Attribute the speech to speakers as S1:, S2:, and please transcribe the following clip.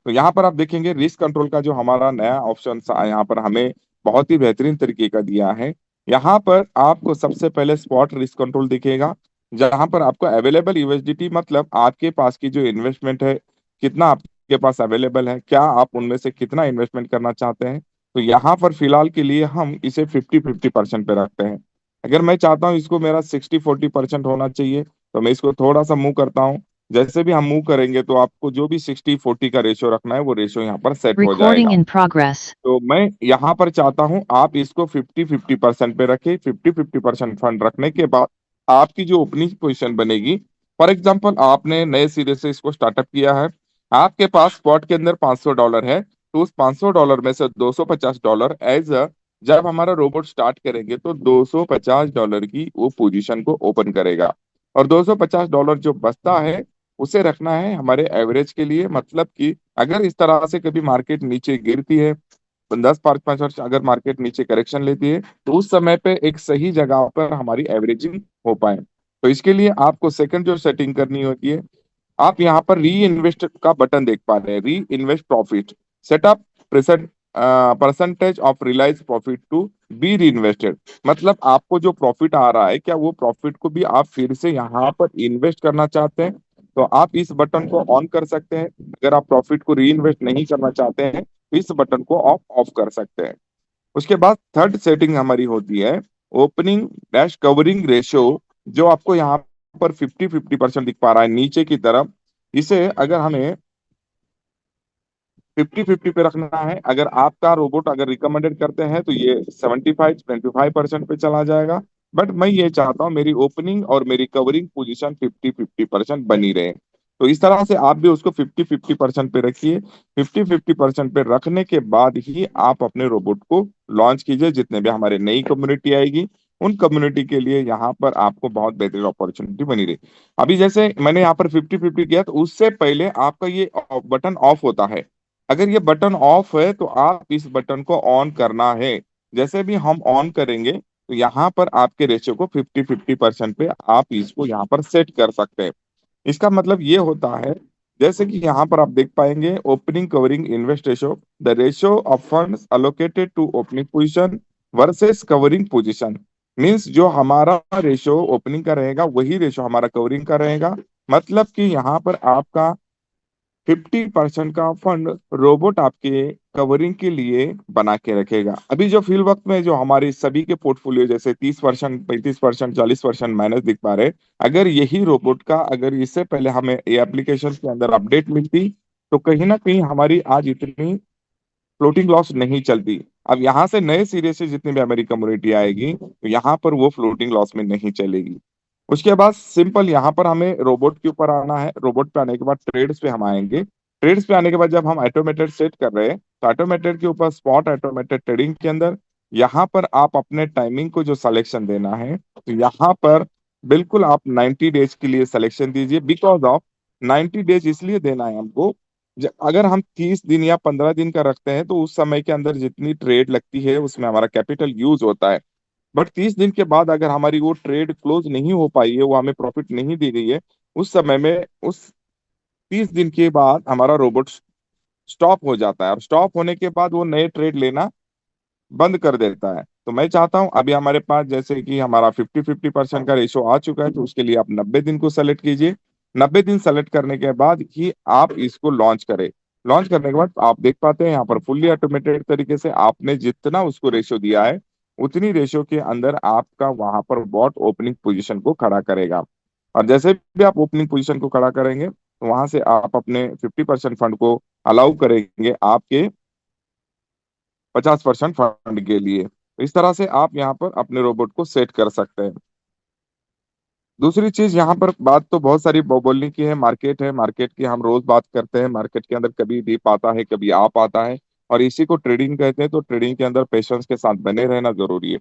S1: तो यहाँ पर आप देखेंगे रिस्क कंट्रोल का जो हमारा नया ऑप्शन यहाँ पर हमें बहुत ही बेहतरीन तरीके का दिया है। यहाँ पर आपको सबसे पहले स्पॉट रिस्क कंट्रोल दिखेगा, जहां पर आपको अवेलेबल यूएसडीटी मतलब आपके पास की जो इन्वेस्टमेंट है, कितना आपके पास अवेलेबल है, क्या आप उनमें से कितना इन्वेस्टमेंट करना चाहते हैं। तो यहाँ पर फिलहाल के लिए हम इसे 50-50% पे रखते हैं। अगर मैं चाहता हूँ इसको मेरा 60-40% होना चाहिए, तो मैं इसको थोड़ा सा मूव करता हूँ। जैसे भी हम मूव करेंगे तो आपको जो भी 60-40 का रेशियो रखना है वो रेशियो यहाँ पर सेट हो
S2: Recording
S1: जाएगा।
S2: in progress.
S1: तो मैं यहाँ पर चाहता हूँ आप इसको 50-50% पे रखें। 50-50% फंड रखने के बाद आपकी जो ओपनिंग पोजीशन बनेगी, फॉर एग्जांपल आपने नए सिरे से इसको स्टार्टअप किया है, आपके पास स्पॉट के अंदर $500 है, तो उस $500 में से $250 एज अ, जब हमारा रोबोट स्टार्ट करेंगे तो $250 की वो पोजीशन को ओपन करेगा। और $250 जो बचता है उसे रखना है हमारे एवरेज के लिए, मतलब कि अगर इस तरह से कभी मार्केट नीचे गिरती है, 10-5% अगर मार्केट नीचे करेक्शन लेती है, तो उस समय पे एक सही जगह पर हमारी एवरेजिंग हो पाए। तो इसके लिए आपको सेकंड जो सेटिंग करनी होती है, आप यहाँ पर री इन्वेस्ट का बटन देख पा रहे हैं, reinvest profit, setup present percentage of realise profit to be reinvested. मतलब आपको जो प्रॉफिट आ रहा है, क्या वो प्रॉफिट को भी आप फिर से यहाँ पर इन्वेस्ट करना चाहते हैं, तो आप इस बटन को ऑन कर सकते हैं। अगर आप प्रॉफिट को री इन्वेस्ट नहीं करना चाहते हैं तो इस बटन को ऑफ ऑफ कर सकते हैं। उसके बाद थर्ड सेटिंग हमारी होती है ओपनिंग डैश कवरिंग रेशियो, जो आपको यहाँ पर 50-50% दिख पा रहा है नीचे की तरफ। इसे अगर हमें 50-50 पे रखना है, अगर आपका रोबोट अगर रिकमेंडेड करते हैं तो ये 75-25% पे चला जाएगा। बट मैं ये चाहता हूँ मेरी ओपनिंग और मेरी कवरिंग पोजीशन 50-50% बनी रहे। तो इस तरह से आप भी उसको 50-50% पे रखिए। 50-50% पे रखने के बाद ही आप अपने रोबोट को लॉन्च कीजिए। जितने भी हमारे नई कम्युनिटी आएगी उन कम्युनिटी के लिए यहाँ पर आपको बहुत बेहतरीन अपॉर्चुनिटी बनी रही। अभी जैसे मैंने यहाँ पर 50-50 किया, तो उससे पहले आपका ये बटन ऑफ होता है। अगर ये बटन ऑफ है तो आप इस बटन को ऑन करना है। जैसे भी हम ऑन करेंगे तो यहाँ पर आपके रेशियो को 50-50% पे आप इसको यहाँ पर सेट कर सकते हैं। इसका मतलब ये होता है, जैसे कि यहाँ पर आप देख पाएंगे opening covering invest ratio, the ratio of funds allocated to opening position versus covering position. Means जो हमारा रेशियो ओपनिंग का रहेगा वही रेशियो हमारा कवरिंग का रहेगा। मतलब कि यहाँ पर आपका 50% का फंड रोबोट आपके कवरिंग के लिए बना के रखेगा। अभी जो फिल वक्त में जो हमारे सभी के पोर्टफोलियो जैसे 30%, 35%, 40% माइनस दिख पा रहे, अगर यही रोबोट का अगर इससे पहले हमें ये एप्लीकेशन के अंदर अपडेट मिलती तो कहीं ना कहीं हमारी आज इतनी फ्लोटिंग लॉस नहीं चलती। अब यहाँ से नए सिरे से जितनी भी हमारी कम्युनिटी आएगी तो यहाँ पर वो फ्लोटिंग लॉस में नहीं चलेगी। उसके बाद सिंपल यहाँ पर हमें रोबोट के ऊपर आना है। रोबोट पे आने के बाद ट्रेड्स पे हम आएंगे। ट्रेड्स पे आने के बाद जब हम ऑटोमेटेड सेट कर रहे हैं तो ऑटोमेटेड के ऊपर स्पॉट ऑटोमेटेड ट्रेडिंग के अंदर यहाँ पर आप अपने टाइमिंग को जो सिलेक्शन देना है, तो यहाँ पर बिल्कुल आप 90 डेज के लिए सिलेक्शन दीजिए। बिकॉज ऑफ 90 डेज इसलिए देना है हमको, अगर हम 30 दिन या 15 दिन का रखते हैं तो उस समय के अंदर जितनी ट्रेड लगती है उसमें हमारा कैपिटल यूज होता है। बट 30 दिन के बाद अगर हमारी वो ट्रेड क्लोज नहीं हो पाई है, वो हमें प्रॉफिट नहीं दी गई है, उस समय में उस 30 दिन के बाद हमारा रोबोट स्टॉप हो जाता है। और स्टॉप होने के बाद वो नए ट्रेड लेना बंद कर देता है। तो मैं चाहता हूं अभी हमारे पास जैसे कि हमारा 50-50% का रेशो आ चुका है, तो उसके लिए आप 90 दिन को सेलेक्ट कीजिए। 90 दिन सेलेक्ट करने के बाद ही आप इसको लॉन्च करें। लॉन्च करने के बाद आप देख पाते हैं यहाँ पर फुल्ली ऑटोमेटेड तरीके से आपने जितना उसको रेशियो दिया है उतनी रेशियो के अंदर आपका वहां पर बॉट ओपनिंग पोजीशन को खड़ा करेगा। और जैसे भी आप ओपनिंग पोजीशन को खड़ा करेंगे तो वहां से आप अपने 50% फंड को अलाउ करेंगे आपके 50% फंड के लिए। तो इस तरह से आप यहाँ पर अपने रोबोट को सेट कर सकते हैं। दूसरी चीज यहाँ पर बात तो बहुत सारी बोलने की है मार्केट की हम रोज बात करते हैं। मार्केट के अंदर कभी डीप आता है, कभी आप आता है, और इसी को ट्रेडिंग कहते हैं। तो ट्रेडिंग के अंदर पेशेंस के साथ बने रहना जरूरी है।